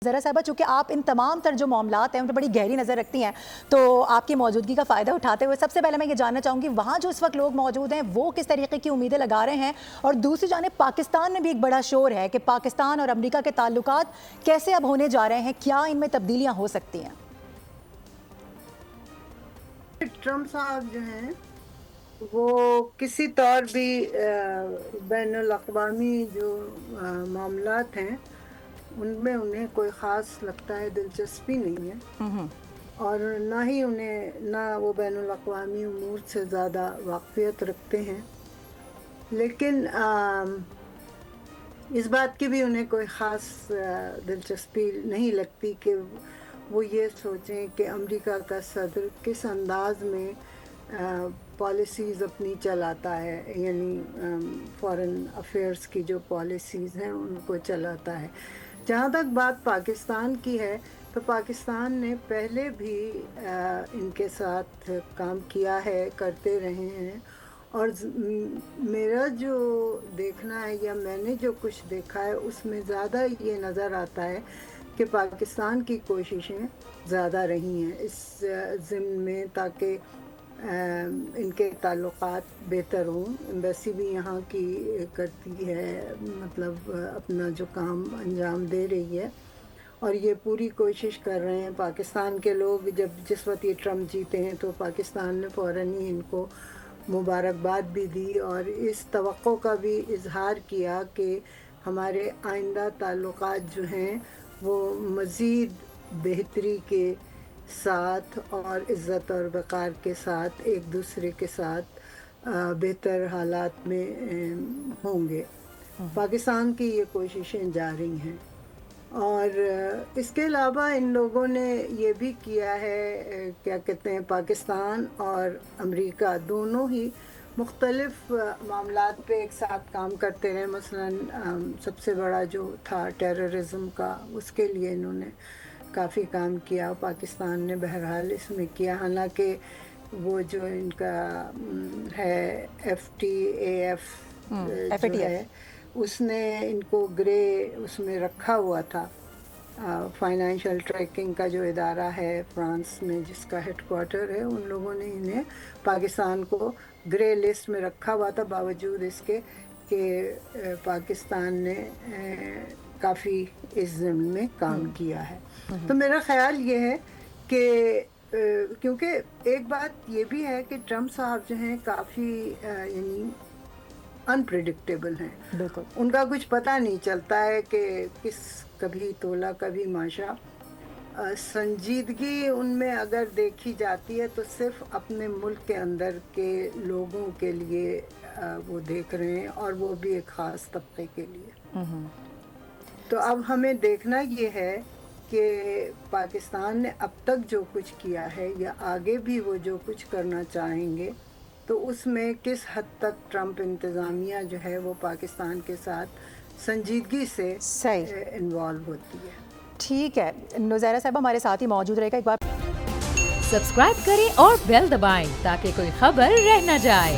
ذرا صاحبہ، چونکہ آپ ان تمام تر جو معاملات ہیں ان پر بڑی گہری نظر رکھتی ہیں، تو آپ کی موجودگی کا فائدہ اٹھاتے ہوئے سب سے پہلے میں یہ جاننا چاہوں گی وہاں جو اس وقت لوگ موجود ہیں وہ کس طریقے کی امیدیں لگا رہے ہیں، اور دوسری جانب پاکستان میں بھی ایک بڑا شور ہے کہ پاکستان اور امریکہ کے تعلقات کیسے اب ہونے جا رہے ہیں، کیا ان میں تبدیلیاں ہو سکتی ہیں؟ ٹرمپ صاحب جو ہیں وہ کسی طور بھی بین الاقوامی جو معاملات ہیں ان میں انہیں کوئی خاص لگتا ہے دلچسپی نہیں ہے، اور نہ ہی نہ وہ بین الاقوامی امور سے زیادہ واقفیت رکھتے ہیں، لیکن اس بات کی بھی انہیں کوئی خاص دلچسپی نہیں لگتی کہ وہ یہ سوچیں کہ امریکہ کا صدر کس انداز میں پالیسیز اپنی چلاتا ہے، یعنی فارن افیئرس کی جو پالیسیز ہیں ان کو چلاتا ہے۔ جہاں تک بات پاکستان کی ہے تو پاکستان نے پہلے بھی ان کے ساتھ کام کیا ہے، کرتے رہے ہیں، اور میرا جو دیکھنا ہے یا میں نے جو کچھ دیکھا ہے اس میں زیادہ یہ نظر آتا ہے کہ پاکستان کی کوششیں زیادہ رہی ہیں اس ضمن میں تاکہ ان کے تعلقات بہتر ہوں۔ ایمبیسی بھی یہاں کی کرتی ہے، مطلب اپنا جو کام انجام دے رہی ہے، اور یہ پوری کوشش کر رہے ہیں۔ پاکستان کے لوگ جس وقت یہ ٹرمپ جیتے ہیں تو پاکستان نے فوراً ہی ان کو مبارکباد بھی دی اور اس توقع کا بھی اظہار کیا کہ ہمارے آئندہ تعلقات جو ہیں وہ مزید بہتری کے ساتھ اور عزت اور وقار کے ساتھ ایک دوسرے کے ساتھ بہتر حالات میں ہوں گے۔ پاکستان کی یہ کوششیں جاری ہیں، اور اس کے علاوہ ان لوگوں نے یہ بھی کیا ہے، کیا کہتے ہیں، پاکستان اور امریکہ دونوں ہی مختلف معاملات پہ ایک ساتھ کام کرتے رہے۔ مثلاً سب سے بڑا جو تھا ٹیررزم کا، اس کے لیے انہوں نے کافی کام کیا، پاکستان نے بہرحال اس میں کیا، حالانکہ وہ جو ان کا ہے FATF جو ہے اس نے ان کو گرے اس میں رکھا ہوا تھا۔ فائنینشیل ٹریکنگ کا جو ادارہ ہے فرانس میں جس کا ہیڈ کوارٹر ہے، ان لوگوں نے انہیں پاکستان کو گرے لسٹ میں رکھا ہوا تھا، باوجود اس کے کہ پاکستان نے کافی اس ضمن میں کام کیا ہے۔ تو میرا خیال یہ ہے کہ کیونکہ ایک بات یہ بھی ہے کہ ٹرمپ صاحب جو ہیں کافی یعنی انپریڈکٹیبل ہیں، بالکل ان کا کچھ پتہ نہیں چلتا ہے کہ کبھی تولا کبھی ماشا۔ سنجیدگی ان میں اگر دیکھی جاتی ہے تو صرف اپنے ملک کے اندر کے لوگوں کے لیے وہ دیکھ رہے ہیں، اور وہ بھی ایک خاص طبقے کے لیے۔ تو اب ہمیں دیکھنا یہ ہے کہ پاکستان نے اب تک جو کچھ کیا ہے یا آگے بھی وہ جو کچھ کرنا چاہیں گے تو اس میں کس حد تک ٹرمپ انتظامیہ جو ہے وہ پاکستان کے ساتھ سنجیدگی سے انوالو ہوتی ہے۔ ٹھیک ہے، نوزیرہ صاحبہ ہمارے ساتھ ہی موجود رہے گا، ایک بار سبسکرائب کریں اور بیل دبائیں تاکہ کوئی خبر رہ نہ جائے۔